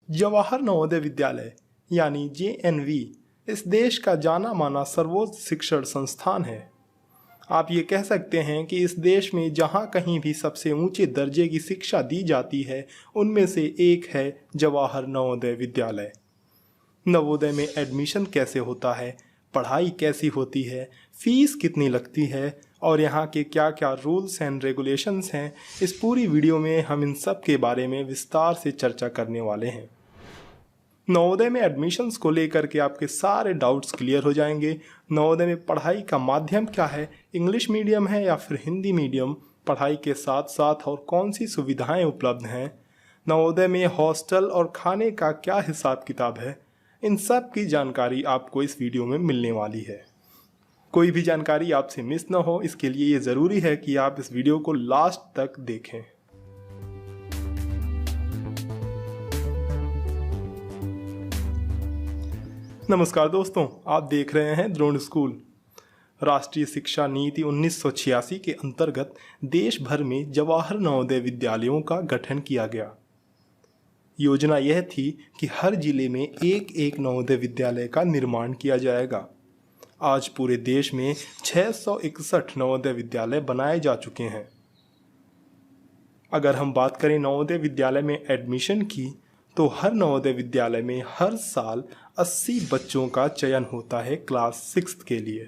जवाहर नवोदय विद्यालय यानी JNV इस देश का जाना माना सर्वोच्च शिक्षण संस्थान है। आप ये कह सकते हैं कि इस देश में जहाँ कहीं भी सबसे ऊंचे दर्जे की शिक्षा दी जाती है उनमें से एक है जवाहर नवोदय विद्यालय। नवोदय में एडमिशन कैसे होता है, पढ़ाई कैसी होती है, फीस कितनी लगती है और यहाँ के क्या क्या रूल्स एंड रेगुलेशंस हैं, इस पूरी वीडियो में हम इन सब के बारे में विस्तार से चर्चा करने वाले हैं। नवोदय में एडमिशन्स को लेकर के आपके सारे डाउट्स क्लियर हो जाएंगे। नवोदय में पढ़ाई का माध्यम क्या है, इंग्लिश मीडियम है या फिर हिंदी मीडियम, पढ़ाई के साथ साथ और कौन सी सुविधाएं उपलब्ध हैं, नवोदय में हॉस्टल और खाने का क्या हिसाब किताब है, इन सब की जानकारी आपको इस वीडियो में मिलने वाली है। कोई भी जानकारी आपसे मिस ना हो, इसके लिए ये ज़रूरी है कि आप इस वीडियो को लास्ट तक देखें। नमस्कार दोस्तों, आप देख रहे हैं द्रोण स्कूल। राष्ट्रीय शिक्षा नीति 1986 के अंतर्गत देश भर में जवाहर नवोदय विद्यालयों का गठन किया गया। योजना यह थी कि हर जिले में एक एक नवोदय विद्यालय का निर्माण किया जाएगा। आज पूरे देश में 661 नवोदय विद्यालय बनाए जा चुके हैं। अगर हम बात करें नवोदय विद्यालय में एडमिशन की, तो हर नवोदय विद्यालय में हर साल 80 बच्चों का चयन होता है क्लास 6 के लिए।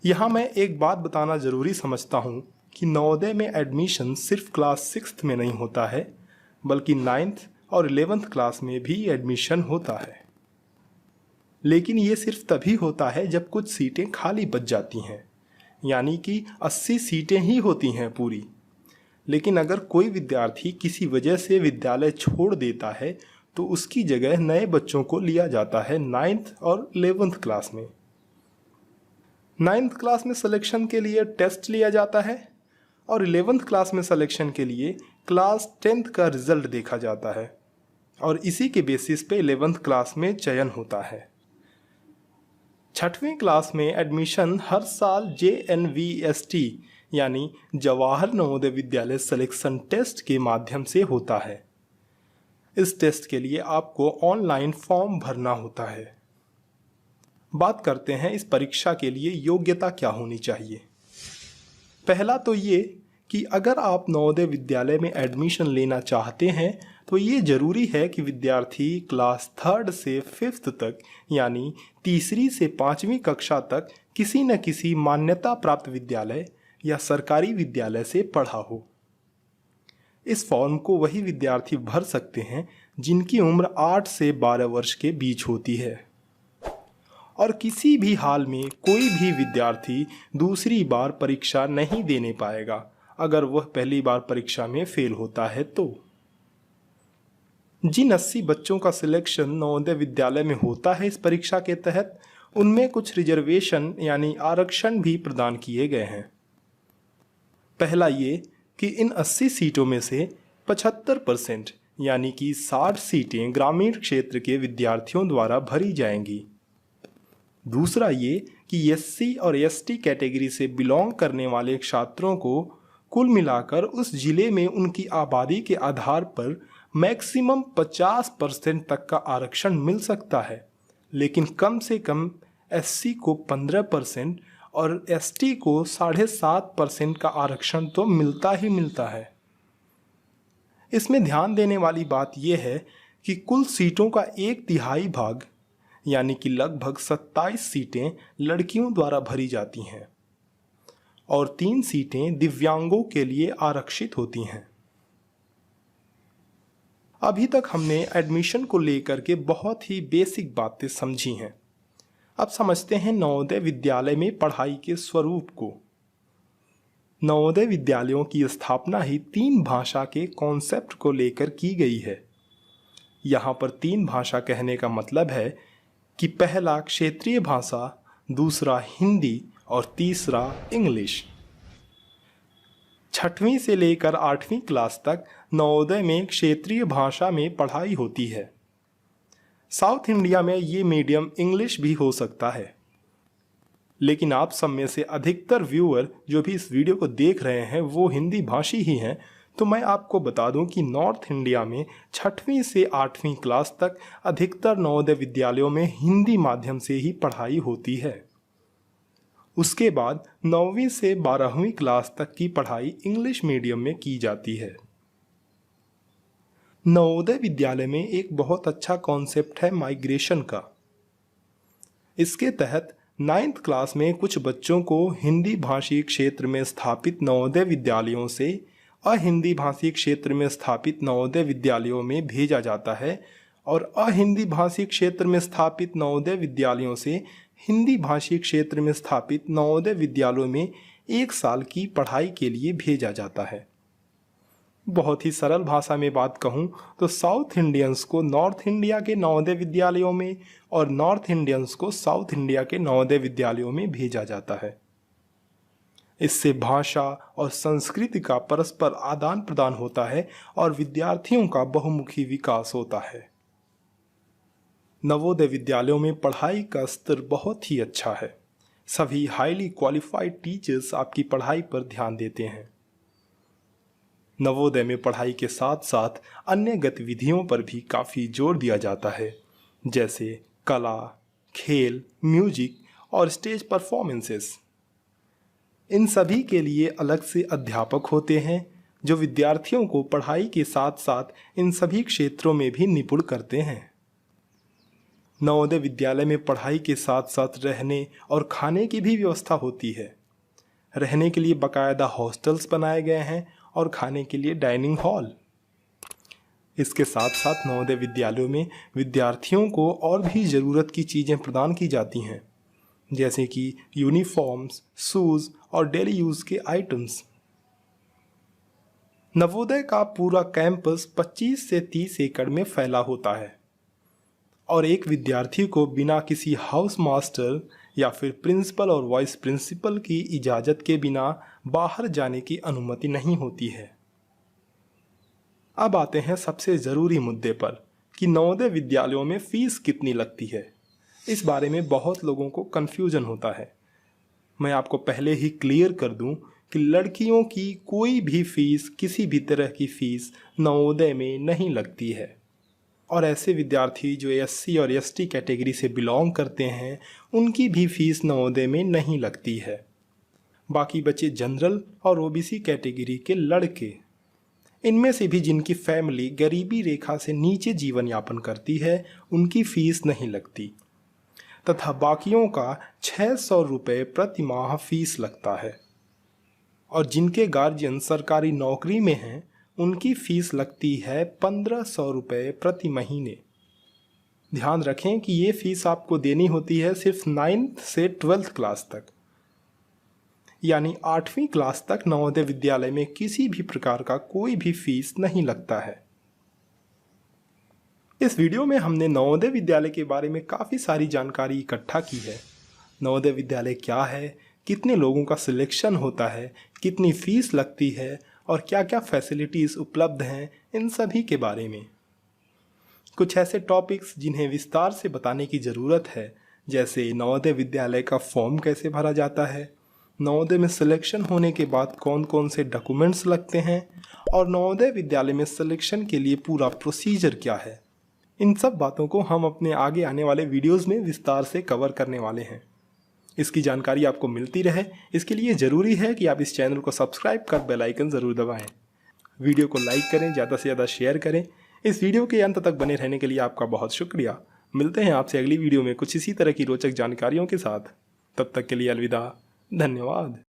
यहाँ मैं एक बात बताना ज़रूरी समझता हूँ कि नवोदय में एडमिशन सिर्फ क्लास 6 में नहीं होता है, बल्कि 9th और 11th क्लास में भी एडमिशन होता है। लेकिन ये सिर्फ तभी होता है जब कुछ सीटें खाली बच जाती हैं, यानी कि 80 सीटें ही होती हैं पूरी। लेकिन अगर कोई विद्यार्थी किसी वजह से विद्यालय छोड़ देता है तो उसकी जगह नए बच्चों को लिया जाता है 9th और 11th क्लास में। 9th क्लास में सिलेक्शन के लिए टेस्ट लिया जाता है और 11th क्लास में सिलेक्शन के लिए क्लास 10th का रिजल्ट देखा जाता है और इसी के बेसिस पे 11th क्लास में चयन होता है। 6वीं क्लास में एडमिशन हर साल JNVST यानी जवाहर नवोदय विद्यालय सिलेक्शन टेस्ट के माध्यम से होता है। इस टेस्ट के लिए आपको ऑनलाइन फॉर्म भरना होता है। बात करते हैं इस परीक्षा के लिए योग्यता क्या होनी चाहिए। पहला तो ये कि अगर आप नवोदय विद्यालय में एडमिशन लेना चाहते हैं तो ये ज़रूरी है कि विद्यार्थी क्लास 3rd से 5th तक यानी 3री से 5वीं कक्षा तक किसी न किसी मान्यता प्राप्त विद्यालय या सरकारी विद्यालय से पढ़ा हो। इस फॉर्म को वही विद्यार्थी भर सकते हैं जिनकी उम्र 8 से 12 वर्ष के बीच होती है और किसी भी हाल में कोई भी विद्यार्थी दूसरी बार परीक्षा नहीं देने पाएगा अगर वह पहली बार परीक्षा में फेल होता है तो। जिन 80 बच्चों का सिलेक्शन नवोदय विद्यालय में होता है इस परीक्षा के तहत, उनमें कुछ रिजर्वेशन यानी आरक्षण भी प्रदान किए गए हैं। पहला ये कि इन 80 सीटों में से 75% यानी कि 60 सीटें ग्रामीण क्षेत्र के विद्यार्थियों द्वारा भरी जाएंगी। दूसरा ये कि SC और ST कैटेगरी से बिलोंग करने वाले छात्रों को कुल मिलाकर उस जिले में उनकी आबादी के आधार पर मैक्सिमम 50% तक का आरक्षण मिल सकता है, लेकिन कम से कम SC को 15% और ST को 7.5% का आरक्षण तो मिलता ही मिलता है। इसमें ध्यान देने वाली बात यह है कि कुल सीटों का 1/3 भाग यानी कि लगभग 27 सीटें लड़कियों द्वारा भरी जाती हैं और 3 सीटें दिव्यांगों के लिए आरक्षित होती हैं। अभी तक हमने एडमिशन को लेकर के बहुत ही बेसिक बातें समझी हैं। अब समझते हैं नवोदय विद्यालय में पढ़ाई के स्वरूप को। नवोदय विद्यालयों की स्थापना ही 3 भाषा के कॉन्सेप्ट को लेकर की गई है। यहाँ पर 3 भाषा कहने का मतलब है कि पहला क्षेत्रीय भाषा, दूसरा हिंदी और तीसरा इंग्लिश। 6वीं से लेकर 8वीं क्लास तक नवोदय में क्षेत्रीय भाषा में पढ़ाई होती है। साउथ इंडिया में ये मीडियम इंग्लिश भी हो सकता है, लेकिन आप सब में से अधिकतर व्यूअर जो भी इस वीडियो को देख रहे हैं वो हिंदी भाषी ही हैं, तो मैं आपको बता दूं कि नॉर्थ इंडिया में 6वीं से 8वीं क्लास तक अधिकतर नवोदय विद्यालयों में हिंदी माध्यम से ही पढ़ाई होती है। उसके बाद 9वीं से 12वीं क्लास तक की पढ़ाई इंग्लिश मीडियम में की जाती है। नवोदय विद्यालय में एक बहुत अच्छा कॉन्सेप्ट है माइग्रेशन का। इसके तहत 9th क्लास में कुछ बच्चों को हिंदी भाषी क्षेत्र में स्थापित नवोदय विद्यालयों से अहिंदी भाषी क्षेत्र में स्थापित नवोदय विद्यालयों में भेजा जाता है और अहिंदी भाषी क्षेत्र में स्थापित नवोदय विद्यालयों से हिंदी भाषी क्षेत्र में स्थापित नवोदय विद्यालयों में 1 साल की पढ़ाई के लिए भेजा जाता है। बहुत ही सरल भाषा में बात कहूँ तो साउथ इंडियंस को नॉर्थ इंडिया के नवोदय विद्यालयों में और नॉर्थ इंडियंस को साउथ इंडिया के नवोदय विद्यालयों में भेजा जाता है। इससे भाषा और संस्कृति का परस्पर आदान प्रदान होता है और विद्यार्थियों का बहुमुखी विकास होता है। नवोदय विद्यालयों में पढ़ाई का स्तर बहुत ही अच्छा है। सभी हाईली क्वालिफाइड टीचर्स आपकी पढ़ाई पर ध्यान देते हैं। नवोदय में पढ़ाई के साथ साथ अन्य गतिविधियों पर भी काफ़ी जोर दिया जाता है, जैसे कला, खेल, म्यूजिक और स्टेज परफॉर्मेंसेस। इन सभी के लिए अलग से अध्यापक होते हैं जो विद्यार्थियों को पढ़ाई के साथ साथ इन सभी क्षेत्रों में भी निपुण करते हैं। नवोदय विद्यालय में पढ़ाई के साथ साथ रहने और खाने की भी व्यवस्था होती है। रहने के लिए बाकायदा हॉस्टल्स बनाए गए हैं और खाने के लिए डाइनिंग हॉल। इसके साथ साथ नवोदय विद्यालयों में विद्यार्थियों को और भी ज़रूरत की चीज़ें प्रदान की जाती हैं, जैसे कि यूनिफॉर्म्स, शूज़ और डेली यूज़ के आइटम्स। नवोदय का पूरा कैंपस 25 से 30 एकड़ में फैला होता है और एक विद्यार्थी को बिना किसी हाउस मास्टर या फिर प्रिंसिपल और वाइस प्रिंसिपल की इजाज़त के बिना बाहर जाने की अनुमति नहीं होती है। अब आते हैं सबसे ज़रूरी मुद्दे पर कि नवोदय विद्यालयों में फ़ीस कितनी लगती है। इस बारे में बहुत लोगों को कन्फ्यूजन होता है। मैं आपको पहले ही क्लियर कर दूं कि लड़कियों की कोई भी फ़ीस, किसी भी तरह की फ़ीस नवोदय में नहीं लगती है और ऐसे विद्यार्थी जो SC और ST कैटेगरी से बिलोंग करते हैं उनकी भी फीस नवोदय में नहीं लगती है। बाकी बचे जनरल और OBC कैटेगरी के लड़के, इनमें से भी जिनकी फैमिली गरीबी रेखा से नीचे जीवन यापन करती है उनकी फीस नहीं लगती, तथा बाकियों का 600 रुपये प्रति माह फीस लगता है और जिनके गार्जियन सरकारी नौकरी में हैं उनकी फ़ीस लगती है 1500 रुपये प्रति महीने। ध्यान रखें कि ये फ़ीस आपको देनी होती है सिर्फ 9th से 12th क्लास तक, यानी 8वीं क्लास तक नवोदय विद्यालय में किसी भी प्रकार का कोई भी फ़ीस नहीं लगता है। इस वीडियो में हमने नवोदय विद्यालय के बारे में काफ़ी सारी जानकारी इकट्ठा की है। नवोदय विद्यालय क्या है, कितने लोगों का सिलेक्शन होता है, कितनी फ़ीस लगती है और क्या क्या फैसिलिटीज़ उपलब्ध हैं, इन सभी के बारे में। कुछ ऐसे टॉपिक्स जिन्हें विस्तार से बताने की ज़रूरत है, जैसे नवोदय विद्यालय का फॉर्म कैसे भरा जाता है, नवोदय में सिलेक्शन होने के बाद कौन कौन से डॉक्यूमेंट्स लगते हैं और नवोदय विद्यालय में सिलेक्शन के लिए पूरा प्रोसीजर क्या है। इन सब बातों को हम अपने आगे आने वाले वीडियोज़ में विस्तार से कवर करने वाले हैं। इसकी जानकारी आपको मिलती रहे, इसके लिए ज़रूरी है कि आप इस चैनल को सब्सक्राइब कर बेल आइकन ज़रूर दबाएं। वीडियो को लाइक करें, ज़्यादा से ज़्यादा शेयर करें। इस वीडियो के अंत तक बने रहने के लिए आपका बहुत शुक्रिया। मिलते हैं आपसे अगली वीडियो में कुछ इसी तरह की रोचक जानकारियों के साथ। तब तक के लिए अलविदा, धन्यवाद।